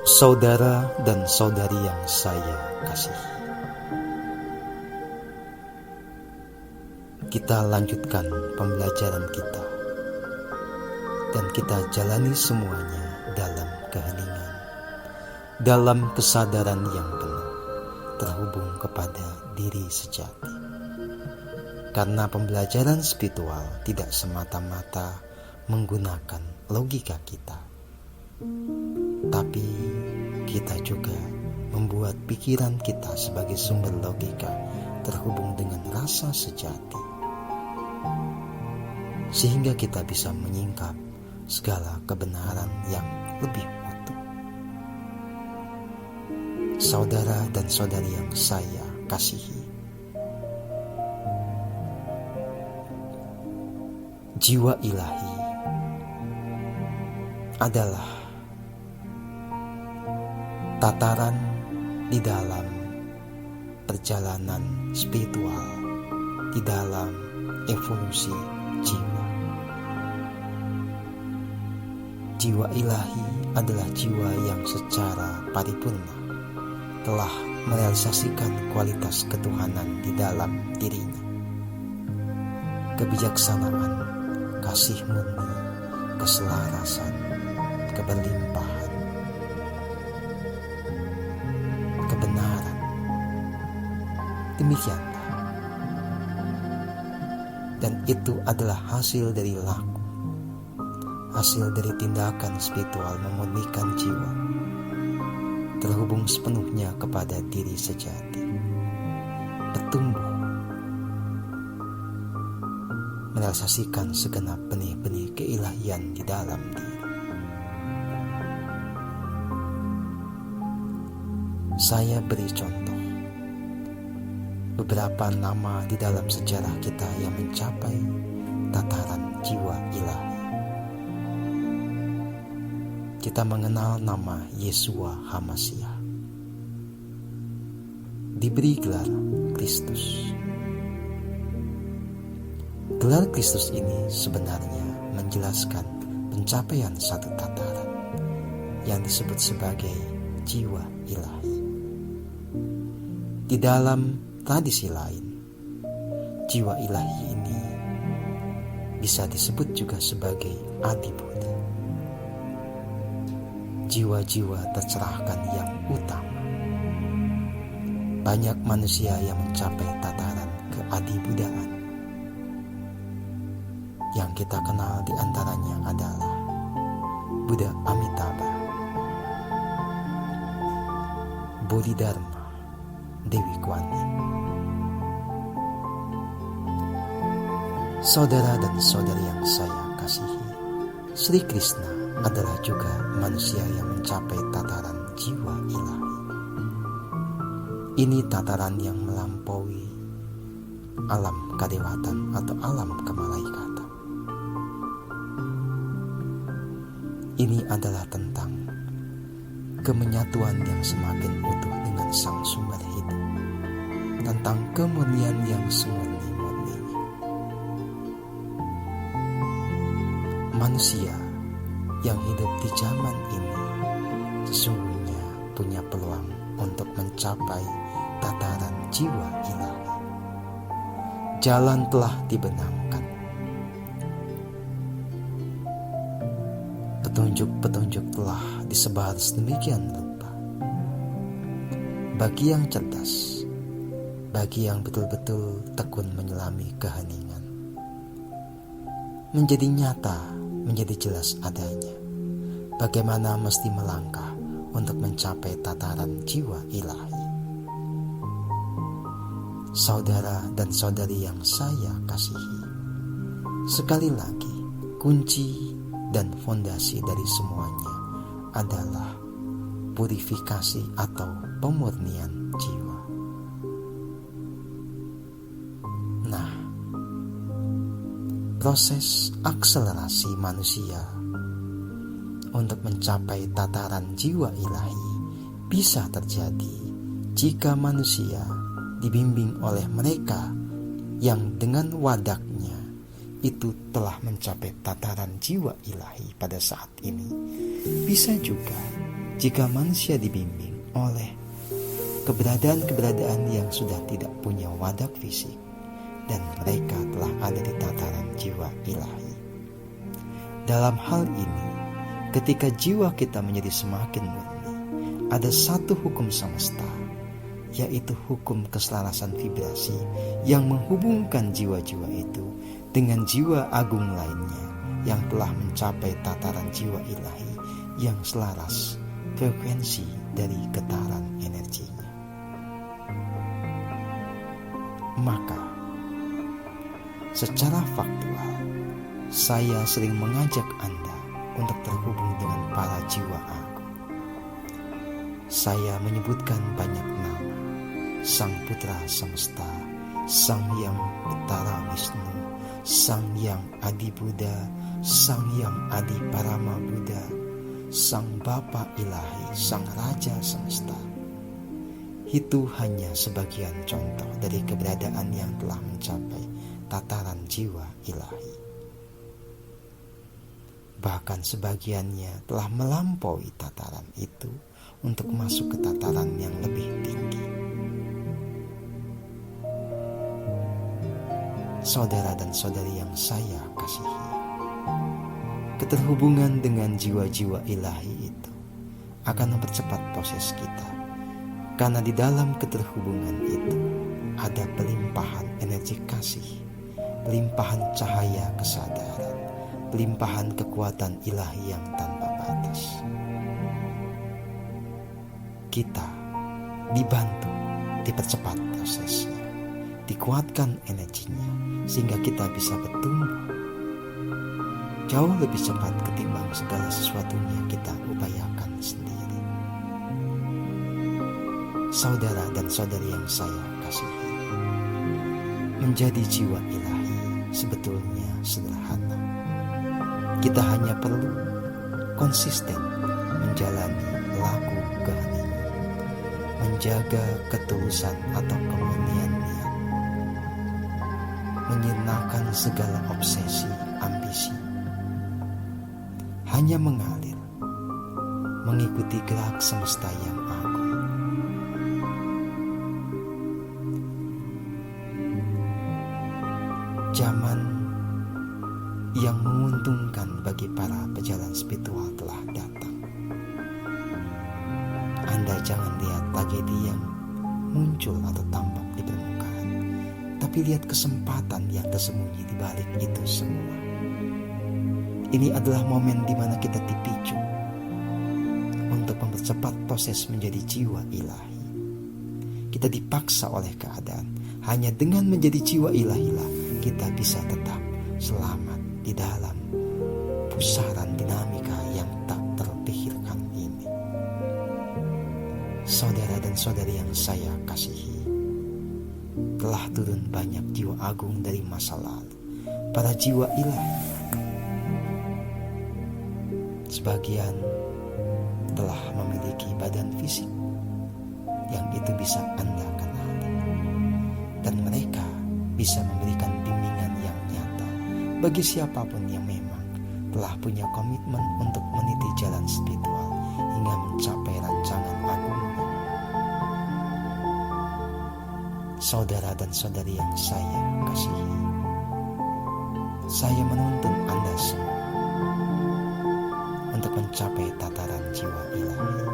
Saudara dan saudari yang saya kasihi, kita lanjutkan pembelajaran kita dan kita jalani semuanya dalam keheningan, dalam kesadaran yang penuh terhubung kepada diri sejati. Karena pembelajaran spiritual tidak semata-mata menggunakan logika kita, tapi kita juga membuat pikiran kita sebagai sumber logika terhubung dengan rasa sejati, sehingga kita bisa menyingkap segala kebenaran yang lebih utuh. Saudara dan saudari yang saya kasihi, jiwa ilahi adalah tataran di dalam perjalanan spiritual, di dalam evolusi jiwa. Jiwa ilahi adalah jiwa yang secara paripurna telah merealisasikan kualitas ketuhanan di dalam dirinya. Kebijaksanaan, kasih murni, keselarasan, keberlimpahan, kebenaran. Demikianlah. Dan itu adalah hasil dari laku, hasil dari tindakan spiritual memurnikan jiwa, terhubung sepenuhnya kepada diri sejati, bertumbuh, merealisasikan segenap benih-benih keilahian di dalam diri. Saya beri contoh beberapa nama di dalam sejarah kita yang mencapai tataran jiwa ilahi. Kita mengenal nama Yeshua HaMashiach, diberi gelar Kristus. Gelar Kristus ini sebenarnya menjelaskan pencapaian satu tataran yang disebut sebagai jiwa ilahi. Di dalam tradisi lain, jiwa ilahi ini bisa disebut juga sebagai Adi Buddha, jiwa-jiwa tercerahkan yang utama. Banyak manusia yang mencapai tataran keadibuddhaan. Yang kita kenal di antaranya adalah Buddha Amitabha, Bodhidharma, Dewi Kuan Yin. Saudara dan saudari yang saya kasihi, Sri Krishna adalah juga manusia yang mencapai tataran jiwa ilahi. Ini tataran yang melampaui alam kadewatan atau alam kemalaikatan. Ini adalah tentang kemenyatuan yang semakin utuh dengan sang sumber hidup, tentang kemurnian yang semurni-murninya. Manusia yang hidup di zaman ini sesungguhnya punya peluang untuk mencapai tataran jiwa ilahi. Jalan telah dibenamkan. Petunjuk-petunjuk telah disebar sedemikian rupa. Bagi yang cerdas, bagi yang betul-betul tekun menyelami keheningan, menjadi nyata, menjadi jelas adanya bagaimana mesti melangkah untuk mencapai tataran jiwa ilahi. Saudara dan saudari yang saya kasihi, sekali lagi kunci dan fondasi dari semuanya adalah purifikasi atau pemurnian jiwa. Nah, proses akselerasi manusia untuk mencapai tataran jiwa ilahi bisa terjadi jika manusia dibimbing oleh mereka yang dengan wadaknya itu telah mencapai tataran jiwa ilahi pada saat ini. Bisa juga jika manusia dibimbing oleh keberadaan-keberadaan yang sudah tidak punya wadah fisik dan mereka telah ada di tataran jiwa ilahi. Dalam hal ini, ketika jiwa kita menjadi semakin murni, ada satu hukum semesta, yaitu hukum keselarasan vibrasi yang menghubungkan jiwa-jiwa itu dengan jiwa agung lainnya yang telah mencapai tataran jiwa ilahi yang selaras frekuensi dari getaran energinya. Maka, secara faktual, saya sering mengajak Anda untuk terhubung dengan para jiwa agung. Saya menyebutkan banyak nama: Sang Putra Semesta, Sang Hyang Utara Wisnu, Sang Hyang Adi Buddha, Sang Hyang Adi Parama Buddha, Sang Bapa Ilahi, Sang Raja Semesta. Itu hanya sebagian contoh dari keberadaan yang telah mencapai tataran jiwa ilahi. Bahkan sebagiannya telah melampaui tataran itu untuk masuk ke tataran yang lebih tinggi. Saudara dan saudari yang saya kasihi, keterhubungan dengan jiwa-jiwa ilahi itu akan mempercepat proses kita, karena di dalam keterhubungan itu ada pelimpahan energi kasih, pelimpahan cahaya kesadaran, pelimpahan kekuatan ilahi yang tanpa batas. Kita dibantu, dipercepat prosesnya, dikuatkan energinya, sehingga kita bisa bertumbuh jauh lebih cepat ketimbang segala sesuatunya kita upayakan sendiri. Saudara dan saudari yang saya kasihi, menjadi jiwa ilahi sebetulnya sederhana. Kita hanya perlu konsisten menjalani laku keheningan, menjaga ketulusan atau kemurnian niat, menyirnakan segala obsesi, ambisi, hanya mengalir, mengikuti gerak semesta yang agung. Zaman yang menguntungkan bagi para pejalan spiritual telah datang. Anda jangan lihat tragedi yang muncul atau tampak di permukaan, tapi lihat kesempatan yang tersembunyi di balik itu semua. Ini adalah momen di mana kita dipicu untuk mempercepat proses menjadi jiwa ilahi. Kita dipaksa oleh keadaan. Hanya dengan menjadi jiwa ilahilah kita bisa tetap selamat di dalam pusaran dinamika yang tak terpikirkan ini. Saudara dan saudari yang saya kasihi, telah turun banyak jiwa agung dari masa lalu, para jiwa ilahi. Sebagian telah memiliki badan fisik yang itu bisa Anda kenali, dan mereka bisa memberikan bimbingan yang nyata bagi siapapun yang memang telah punya komitmen untuk meniti jalan spiritual hingga mencapai rancangan agungnya. Saudara dan saudari yang saya kasihi, saya menuntun Anda semua untuk mencapai tataran jiwa ilahi.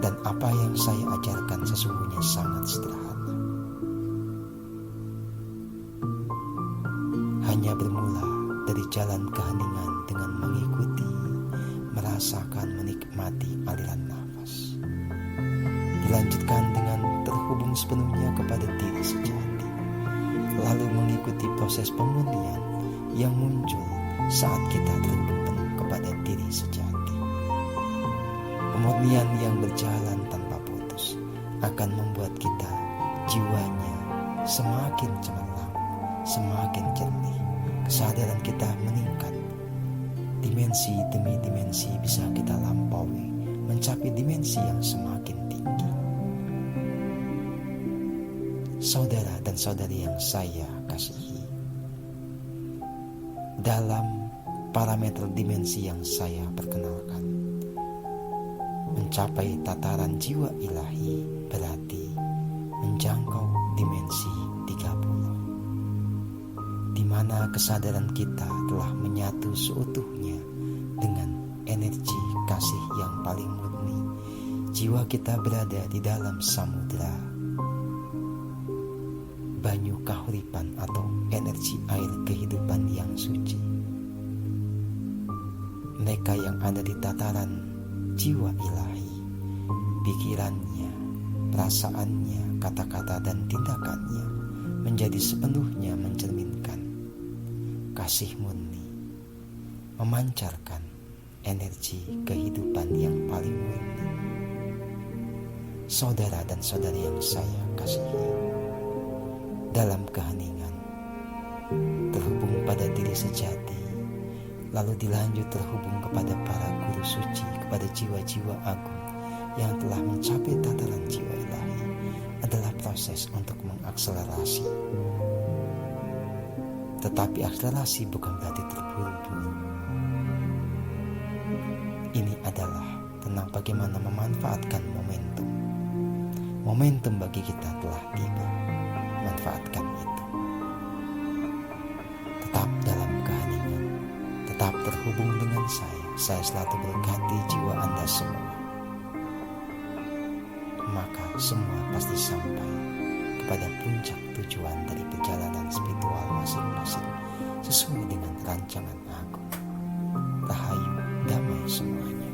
Dan apa yang saya ajarkan sesungguhnya sangat sederhana. Hanya bermula dari jalan keheningan dengan mengikuti, merasakan, menikmati aliran nafas. Dilanjutkan dengan terhubung sepenuhnya kepada diri sejati. Lalu mengikuti proses pemurnian yang muncul saat kita terhubung penuh kepada diri sejati. Pemurnian yang berjalan tanpa putus akan membuat kita jiwanya semakin cemerlang, semakin jernih. Kesadaran kita meningkat. Dimensi demi dimensi bisa kita lampaui, mencapai dimensi yang semakin tinggi. Saudara dan saudari yang saya kasihi, dalam parameter dimensi yang saya perkenalkan, Mencapai tataran jiwa ilahi berarti menjangkau dimensi 30, di mana kesadaran kita telah menyatu seutuhnya dengan energi kasih yang paling murni. Jiwa kita berada di dalam samudera banyu kahuripan atau energi air kehidupan yang suci. Mereka yang ada di tataran jiwa ilahi, pikirannya, perasaannya, kata-kata dan tindakannya menjadi sepenuhnya mencerminkan kasih murni, memancarkan energi kehidupan yang paling murni. Saudara dan saudari yang saya kasihi, dalam keheningan terhubung pada diri sejati, lalu dilanjut terhubung kepada para guru suci, kepada jiwa-jiwa agung yang telah mencapai tataran jiwa ilahi, adalah proses untuk mengakselerasi. Tetapi akselerasi bukan berarti terburu-buru. Ini adalah tentang bagaimana memanfaatkan momentum. Momentum bagi kita telah tiba. Manfaatkan itu. Tetap dalam keheningan, tetap terhubung dengan saya. Saya selalu berkati jiwa Anda semua. Maka semua pasti sampai kepada puncak tujuan dari perjalanan spiritual masing-masing sesuai dengan rancangan agung. Rahayu, damai semuanya.